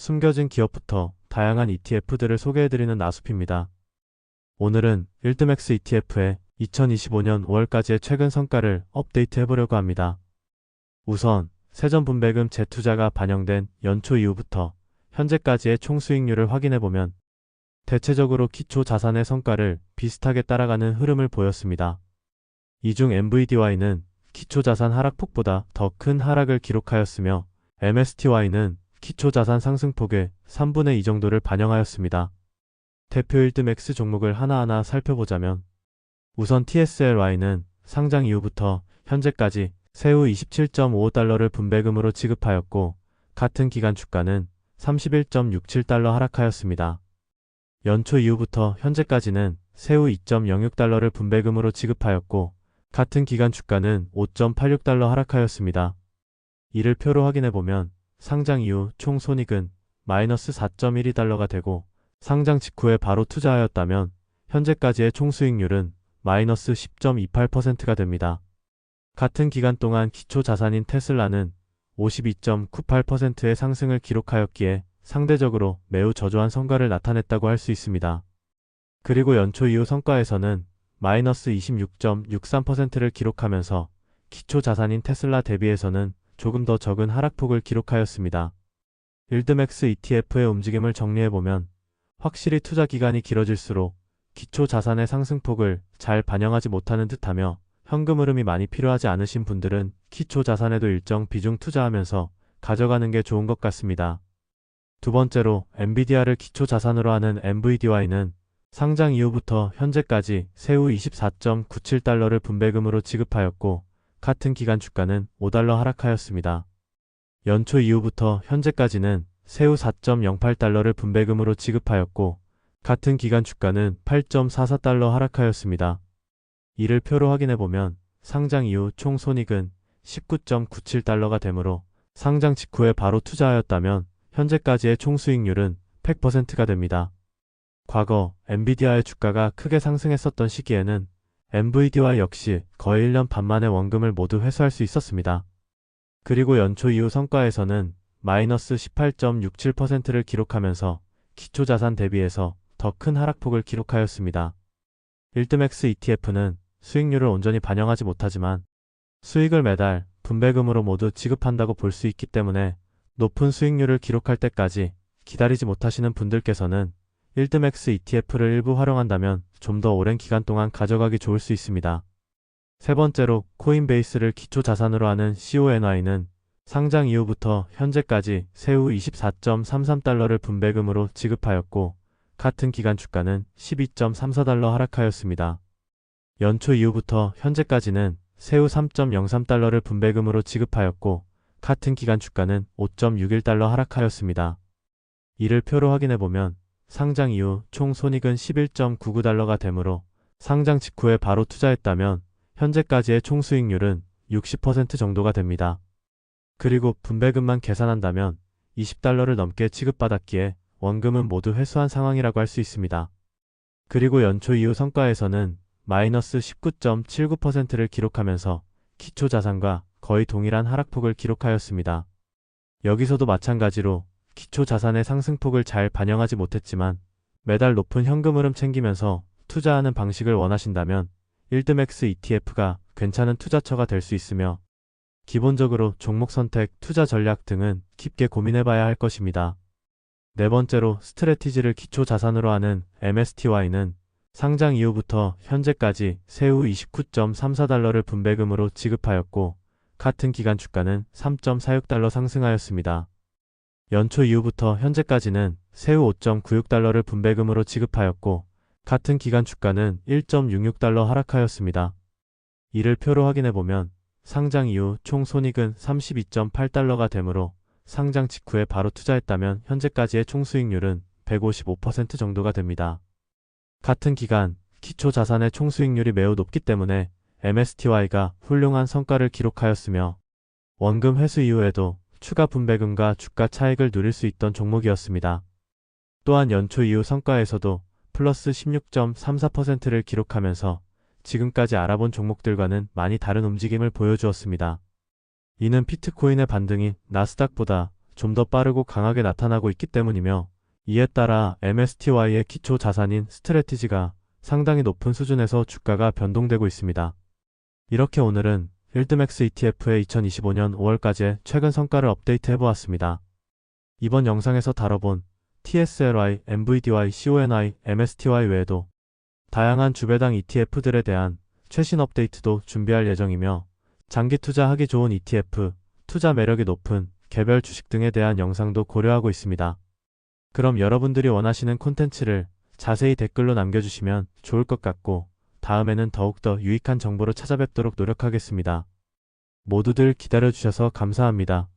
숨겨진 기업부터 다양한 ETF들을 소개해드리는 나숲입니다. 오늘은 일드맥스 ETF의 2025년 5월까지의 최근 성과를 업데이트해보려고 합니다. 우선 세전분배금 재투자가 반영된 연초 이후부터 현재까지의 총 수익률을 확인해보면 대체적으로 기초 자산의 성과를 비슷하게 따라가는 흐름을 보였습니다. 이 중 MVDY는 기초 자산 하락폭보다 더 큰 하락을 기록하였으며 MSTY는 기초 자산 상승폭의 3분의 2 정도를 반영하였습니다. 대표 일드맥스 종목을 하나하나 살펴보자면 우선 TSLY는 상장 이후부터 현재까지 세후 27.55달러를 분배금으로 지급하였고 같은 기간 주가는 31.67달러 하락하였습니다. 연초 이후부터 현재까지는 세후 2.06달러를 분배금으로 지급하였고 같은 기간 주가는 5.86달러 하락하였습니다. 이를 표로 확인해보면 상장 이후 총 손익은 마이너스 4.12달러가 되고 상장 직후에 바로 투자하였다면 현재까지의 총 수익률은 마이너스 10.28%가 됩니다. 같은 기간 동안 기초 자산인 테슬라는 52.98%의 상승을 기록하였기에 상대적으로 매우 저조한 성과를 나타냈다고 할 수 있습니다. 그리고 연초 이후 성과에서는 마이너스 26.63%를 기록하면서 기초 자산인 테슬라 대비해서는 조금 더 적은 하락폭을 기록하였습니다. 일드맥스 ETF의 움직임을 정리해보면 확실히 투자 기간이 길어질수록 기초 자산의 상승폭을 잘 반영하지 못하는 듯하며 현금 흐름이 많이 필요하지 않으신 분들은 기초 자산에도 일정 비중 투자하면서 가져가는 게 좋은 것 같습니다. 두 번째로 엔비디아를 기초 자산으로 하는 MVDY는 상장 이후부터 현재까지 세후 24.97달러를 분배금으로 지급하였고 같은 기간 주가는 5달러 하락하였습니다. 연초 이후부터 현재까지는 세후 4.08달러를 분배금으로 지급하였고 같은 기간 주가는 8.44달러 하락하였습니다. 이를 표로 확인해보면 상장 이후 총 손익은 19.97달러가 되므로 상장 직후에 바로 투자하였다면 현재까지의 총 수익률은 100%가 됩니다. 과거 엔비디아의 주가가 크게 상승했었던 시기에는 MVDY 역시 거의 1년 반 만에 원금을 모두 회수할 수 있었습니다. 그리고 연초 이후 성과에서는 마이너스 18.67%를 기록하면서 기초 자산 대비해서 더 큰 하락폭을 기록하였습니다. 일드맥스 ETF는 수익률을 온전히 반영하지 못하지만 수익을 매달 분배금으로 모두 지급한다고 볼 수 있기 때문에 높은 수익률을 기록할 때까지 기다리지 못하시는 분들께서는 일드맥스 ETF를 일부 활용한다면 좀 더 오랜 기간 동안 가져가기 좋을 수 있습니다. 세 번째로 코인베이스를 기초 자산으로 하는 CONY는 상장 이후부터 현재까지 세후 24.33달러를 분배금으로 지급하였고 같은 기간 주가는 12.34달러 하락하였습니다. 연초 이후부터 현재까지는 세후 3.03달러를 분배금으로 지급하였고 같은 기간 주가는 5.61달러 하락하였습니다. 이를 표로 확인해보면 상장 이후 총 손익은 11.99달러가 되므로 상장 직후에 바로 투자했다면 현재까지의 총 수익률은 60% 정도가 됩니다. 그리고 분배금만 계산한다면 20달러를 넘게 지급받았기에 원금은 모두 회수한 상황이라고 할 수 있습니다. 그리고 연초 이후 성과에서는 마이너스 19.79%를 기록하면서 기초 자산과 거의 동일한 하락폭을 기록하였습니다. 여기서도 마찬가지로 기초 자산의 상승폭을 잘 반영하지 못했지만 매달 높은 현금 흐름 챙기면서 투자하는 방식을 원하신다면 일드맥스 ETF가 괜찮은 투자처가 될 수 있으며 기본적으로 종목 선택, 투자 전략 등은 깊게 고민해봐야 할 것입니다. 네 번째로 스트래티지를 기초 자산으로 하는 MSTY는 상장 이후부터 현재까지 세후 29.34달러를 분배금으로 지급하였고 같은 기간 주가는 3.46달러 상승하였습니다. 연초 이후부터 현재까지는 세후 5.96달러를 분배금으로 지급하였고 같은 기간 주가는 1.66달러 하락하였습니다. 이를 표로 확인해보면 상장 이후 총 손익은 32.8달러가 되므로 상장 직후에 바로 투자했다면 현재까지의 총 수익률은 155% 정도가 됩니다. 같은 기간 기초 자산의 총 수익률이 매우 높기 때문에 MSTY가 훌륭한 성과를 기록하였으며 원금 회수 이후에도 추가 분배금과 주가 차익을 누릴 수 있던 종목이었습니다. 또한 연초 이후 성과에서도 플러스 16.34%를 기록하면서 지금까지 알아본 종목들과는 많이 다른 움직임을 보여주었습니다. 이는 비트코인의 반등이 나스닥보다 좀 더 빠르고 강하게 나타나고 있기 때문이며, 이에 따라 MSTY의 기초 자산인 스트래티지가 상당히 높은 수준에서 주가가 변동되고 있습니다. 이렇게 오늘은 일드맥스 ETF의 2025년 5월까지의 최근 성과를 업데이트 해보았습니다. 이번 영상에서 다뤄본 TSLY, MVDY, CONI, MSTY 외에도 다양한 주배당 ETF들에 대한 최신 업데이트도 준비할 예정이며, 장기 투자하기 좋은 ETF, 투자 매력이 높은 개별 주식 등에 대한 영상도 고려하고 있습니다. 그럼 여러분들이 원하시는 콘텐츠를 자세히 댓글로 남겨주시면 좋을 것 같고, 다음에는 더욱더 유익한 정보로 찾아뵙도록 노력하겠습니다. 모두들 기다려주셔서 감사합니다.